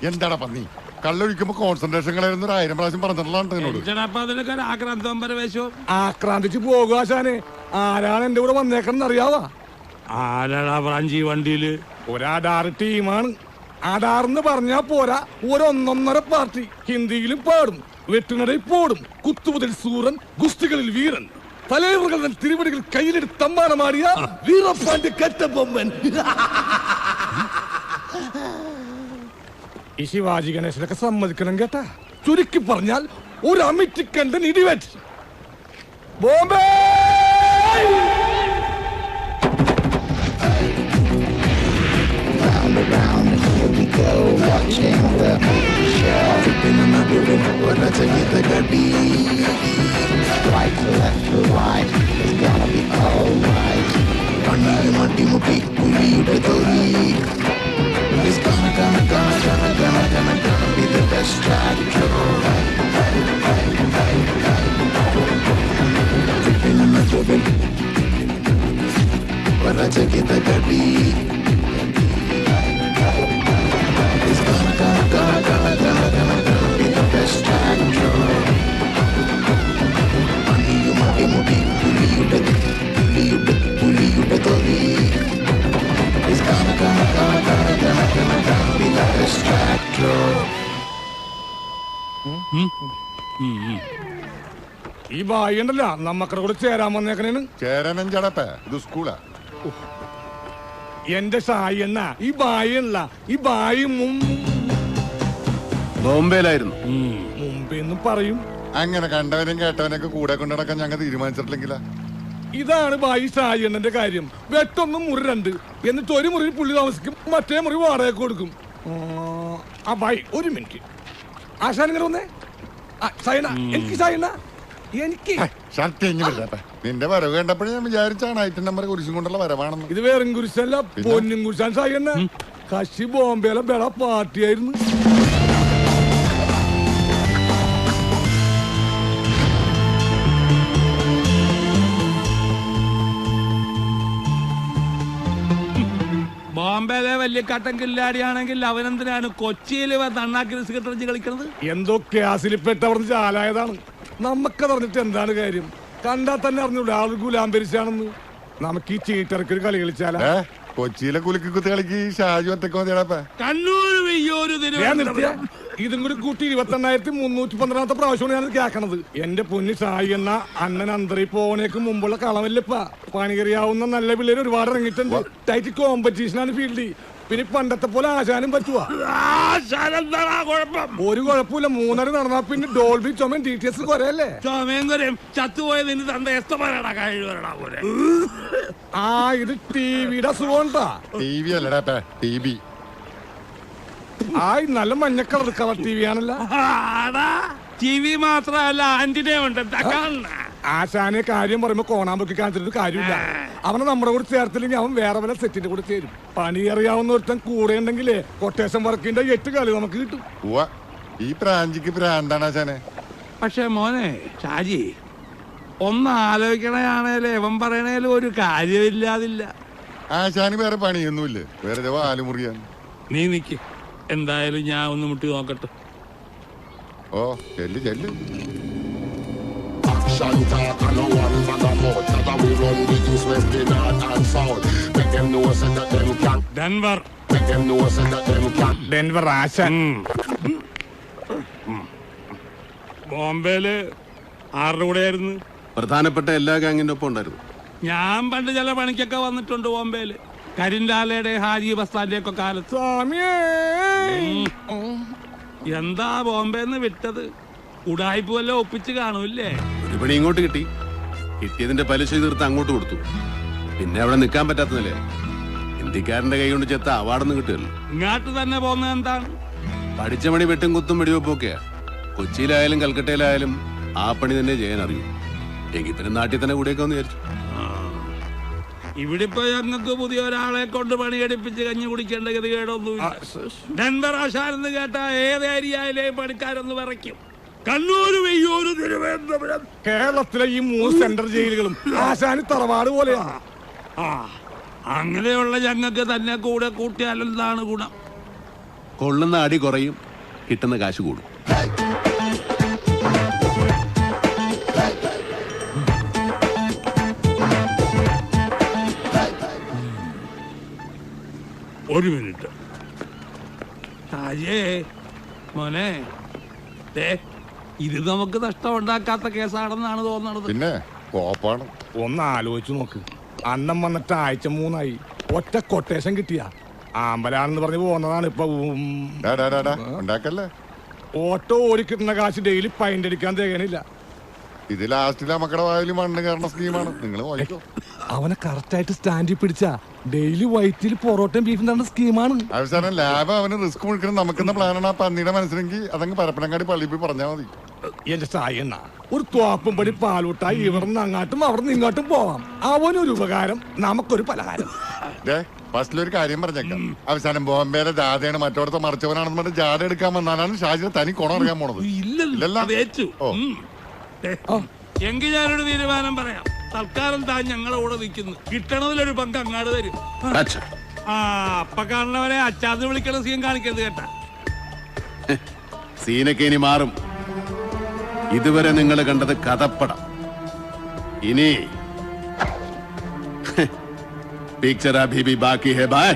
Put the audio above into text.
എന്താടാ പന്നി കള്ളൊഴിക്കുമ്പോ കോൺസെൻട്രേഷൻ കളയുന്ന 1000 പ്രാവശ്യം ആക്രാന്തിച്ച് പോകുക ആശാനെ. ആരാണ് എന്റെ കൂടെ വന്നേക്കണം അറിയാവാ? ആരാടാ ബ്രാഞ്ചി വണ്ടിയില്? ഒരാധാർ ടീമാണ്. ആധാർന്ന് പറഞ്ഞാ പോരാ, ഒരൊന്നൊന്നര പാർട്ടി. ഹിന്ദിയിലും പാടും, വെട്ടുനടയിൽ പോടും, കുത്തുമുതൽ സൂറൻ, ഗുസ്തികളിൽ വീരൻ, തലൈവറുകൾ തിരുവടികൾ കയ്യിലെടുത്ത് തമ്മാനമാടിയ വീരപ്പാന്റെ കറ്റബൊമ്മൻ. ഈ ശിവാജി ഗണേശനൊക്കെ സമ്മതിക്കണം കേട്ടാ. ചുരുക്കി പറഞ്ഞാൽ ഒരു അമിറ്റിക്കണ്ടൻ ഇടിവെറ്റ്. Bombay go, watching the show. Keeping in my building, but let's get the gutty. Right to left to right, it's gonna be alright. Bunny, muddy, mutti, puli, the tori. It's gonna be the best tractor. Keeping in my building, but let's get the gutty. Gonna be the best actor. Money you mati moti, puli you the tori. It's gonna be the best actor. ഈ ബായി ഉണ്ടല്ല നമ്മക്കടെ കൂടെ ചേരാൻ വന്നേക്കണേന്. ചേരാനും ചേടപ്പേ, ഇത് സ്കൂളാ. എന്റെ സായി എന്ന ഈ ബായി അല്ല, ഈ ബായി ബോംബെയിലായിരുന്നു. മുംബൈന്ന് പറയും. അങ്ങനെ കണ്ടവനും കേട്ടവനൊക്കെ കൂടെ കൊണ്ടുനടക്കാൻ ഞങ്ങൾ തീരുമാനിച്ചിട്ടില്ലെങ്കിലാ. ഇതാണ് ബായി സായി എണ്ണന്റെ കാര്യം. വെട്ടൊന്നും മുറി 2, എന്നിട്ട് ഒരു മുറി പുള്ളി താമസിക്കും, മറ്റേ മുറി വാടക കൊടുക്കും. ആ ബായി ഒരു മിനിറ്റ് ആശാൻ ഇങ്ങനെ വന്നേ. സായണ എനിക്ക് സായണ എനിക്ക് ഷർട്ട് എങ്ങി വരാപ്പ. നിന്റെ വരവ് കണ്ടപ്പോഴേ ഞാൻ വിചാരിച്ചാണ് ഐറ്റം നമ്പർ കുരിശും കൊണ്ടുള്ള വരവാണെന്ന്. ഇത് വേറും കുരിശല്ല, പൊന്നും കുരിശാൻ സായണ്ണ. കശി ബോംബെയിലെ ബെള പാർട്ടിയായിരുന്നു. ബോംബെയിലെ വലിയ കട്ടൻ കില്ലാടിയാണെങ്കിൽ അവനെന്തിനാണ് കൊച്ചിയില് തണ്ണാക്കി സെക്രട്ടറി കളിക്കുന്നത്? എന്തോ ക്യാസിൽപ്പെട്ടവർന്ന് ചാലായതാണ്. നമുക്കതറിഞ്ഞിട്ട് എന്താണ് കാര്യം? കണ്ടാൽ തന്നെ അറിഞ്ഞൂടെ ആള് ഗുലാംബരിച്ചാണെന്ന്. നമുക്ക് ഈ ചീട്ടിറക്കൊരു കളി കളിച്ചാലാ? കൊച്ചിയിലെ കുലുക്കി കുത്തി കളിക്ക് ഷാജു ഒറ്റക്ക് മതിയാടാ. ഇതും കൂടി കൂട്ടി 28,312 പ്രാവശ്യമാണ് ഞാൻ കേൾക്കണത്. എന്റെ പൊന്നി സായി എന്ന അണ്ണൻ അന്തരി പോണേക്ക് മുമ്പുള്ള കളമല്ലപ്പാ. പണികറിയാവുന്ന നല്ല പിള്ളേര് ഒരുപാട് ഇറങ്ങിയിട്ടുണ്ട്. ടൈറ്റ് കോമ്പറ്റീഷനാണ് ഫീൽഡ്. പിന്നെ പണ്ടത്തെ പോലെ ആശാനും പറ്റുവാ? ഒരു കുഴപ്പമില്ല. 3.5 നടന്നാ പിന്നെ ഡോൾബി ചുമൻ DTS കുറയല്ലേ? ആ ഇത് ടിവിയുടെ അസുഖണ്ടാ. TV അല്ലടാ, TV. ആയി നല്ല മഞ്ഞക്കളർ കളർ TV ആണല്ലോ. TV മാത്രല്ല ആന്റിനെ ഉണ്ട്. ആശാനെ കാര്യം പറയുമ്പോ കോണാമ്പൊക്കെ കാണിച്ചിട്ട് കാര്യമില്ല. അവനെ നമ്മുടെ കൂടെ ചേർത്തില്ലെങ്കിൽ അവൻ വേറെ വല്ല സെറ്റിന്റെ കൂടെ ചേരും. പണി അറിയാവുന്ന ഒരുത്തൻ കൂടെ ഉണ്ടെങ്കിലേ കൊട്ടേഷൻ വർക്കിന്റെ 8 കളി നമുക്ക് കിട്ടും. ഈ പ്രാഞ്ചിക്ക് പ്രാന്താണ് ആശാനെ. പക്ഷെ മോനെ ഷാജി, ഒന്ന് ആലോചിക്കണയാണേലും ഇവൻ പറയണേലും ഒരു കാര്യമില്ലാതില്ല. ആശാന് വേറെ പണിയൊന്നുമില്ലേ? വെറുതെ വാലുമുറിയാൻ. നീ നിക്ക്, എന്തായാലും ഞാൻ ഒന്ന് മുട്ടി നോക്കട്ടെ. ഓ ചെല്ല് ചെല്ല്. Action talk and no one bag of mouth. That's how we run the east, west, the north and south. Make them know so that them can. Denver. Make them know so that them can. Denver ആശാൻ. ബോംബെയില് ആരുടെ കൂടെയായിരുന്നു? പ്രധാനപ്പെട്ട എല്ലാ ഗാങ്ങിന്റെ ഒപ്പം ഉണ്ടായിരുന്നു. ഞാൻ പണ്ട് ചില പണിക്കൊക്കെ വന്നിട്ടുണ്ട് ബോംബെയില്. കരിൻലാലയുടെ ഹാജി ബസ്താന്റെ ഒക്കെ കാലത്ത്. എന്താ ബോംബെന്ന് വിട്ടത്? ഉടായ്പ വല്ല ഒപ്പിച്ച് കാണൂല്ലേ? ഒരു പണി ഇങ്ങോട്ട് കിട്ടി, കിട്ടിയതിന്റെ പലിശ തീർത്ത് അങ്ങോട്ട് കൊടുത്തു. പിന്നെ അവിടെ നിൽക്കാൻ പറ്റാത്തതല്ലേ, ഹിന്ദിക്കാരന്റെ കൈ കൊണ്ട് ചെത്ത അവാർഡൊന്നും കിട്ടുമല്ലോ. ഇങ്ങോട്ട് തന്നെ പോകുന്നത് എന്താണ്? പഠിച്ച പണി വെട്ടും കുത്തും വെടിവെപ്പൊക്കെയാ. കൊച്ചിയിലായാലും കൽക്കട്ടയിലായാലും ആ പണി തന്നെ ചെയ്യാൻ അറിയും. എങ്കിൽ പിന്നെ നാട്ടിൽ തന്നെ കൂടെയൊക്കെ ഒന്ന് വിചാരിച്ചു. ഇവിടെ ഇപ്പൊ ഞങ്ങൾക്ക് പുതിയ ഒരാളെ കൊണ്ട് പണിയെടുപ്പിച്ച് കഞ്ഞി കുടിക്കേണ്ട ഗതികേടൊന്നുമില്ല. ഡെൻവർ ആശാനെന്ന് കേട്ടാ ഏത് ഏരിയയിലെയും പണിക്കാരൊന്ന് വിറയ്ക്കും. കണ്ണൂര് വെയ്യൂര് തിരുവനന്തപുരം. കേരളത്തിലെ ഈ 3 സെൻട്രൽ ജയിലുകളും ആശാന് തറവാട് പോലെയാണ്. ആ അങ്ങനെയുള്ള ഞങ്ങൾക്ക് തന്നെ കൂടെ കൂട്ടിയാലെന്താണ് ഗുണം? കൊള്ളുന്ന അടി കുറയും, കിട്ടുന്ന കാശ് കൂടും. ഒരു മിനിറ്റ്. ഷാജിയേ മോനെ, ദേ ഇത് നമുക്ക് നഷ്ടമുണ്ടാക്കാത്ത കേസാണെന്നാണ് തോന്നണത്. പിന്നെ കോപ്പാണ്. ഒന്ന് ആലോചിച്ചു നോക്ക്. അന്നം വന്നിട്ട് ആഴ്ച 3 ആയി. ഒറ്റ കൊട്ടേഷൻ കിട്ടിയ ആമ്പലാണെന്ന് പറഞ്ഞ് പോകുന്നതാണ് ഇപ്പൊ. ഉണ്ടാക്കല്ലേ. ഓട്ടോ ഓടിക്കിട്ടുന്ന കാശ് ഡെയിലി പൈൻ്റ് അടിക്കാൻ തികയണില്ല. ഇത് ലാസ്റ്റിലെ മക്കളുടെ വായിൽ മണ്ണ് കയറുന്ന സ്കീമാണ്. നിങ്ങൾ നോക്കിക്കോ. അവനെ കറക്റ്റായിട്ട് സ്റ്റാൻഡിൽ പിടിച്ച ഡെയിലി വൈറ്റിൽ പൊറോട്ടയും ബീഫും തന്ന സ്കീമാണ്. അവസാനം ലാബ് അവന് റിസ്ക് മുഴുക്കണം നമുക്കെന്ന പ്ലാനാണ്. ആ പന്നിയുടെ മനസ്സിലെങ്കിൽ അതങ്ങ് പരപ്പനങ്ങാടി പള്ളിയിൽ പോയി പറഞ്ഞാൽ മതി. എന്റെ സായണ്ണ ഒരു തോപ്പും പടി പാലൂട്ടായി ഇവിടുന്ന് അങ്ങാട്ടും അവിടുന്ന് ഇങ്ങോട്ടും പോവാം. അവനൊരു ഉപകാരം, നമുക്കൊരു പലഹാരം. ഫസ്റ്റിലൊരു കാര്യം പറഞ്ഞേക്കാം. അവസാനം ബോംബെയിലെ ജാഥയാണ് മറ്റോടത്തെ മറിച്ചവനാണെന്ന് പറഞ്ഞ് ജാഥ എടുക്കാൻ വന്നാലാണ് ഷാജിനെ തനി കുണം അറിയാൻ പോണത്. ഇല്ലല്ലോ. എങ്കിൽ ഞാനൊരു തീരുമാനം പറയാം. തൽക്കാലം താൻ ഞങ്ങളെ കൂടെ നിൽക്കുന്നു. കിട്ടണതിലൊരു പങ്ക് അങ്ങാട് തരും. അപ്പ കാണുന്നവരെ അച്ചാന്ന് വിളിക്കണ സീൻ കാണിക്കരുത് കേട്ടാ. സീനൊക്കെ ഇനി മാറും. ഇതുവരെ നിങ്ങൾ കണ്ടത് കഥപ്പടം. ഇനി പിക്ചർ അഭി ഭി ബാക്കി ഹെ ബായ്.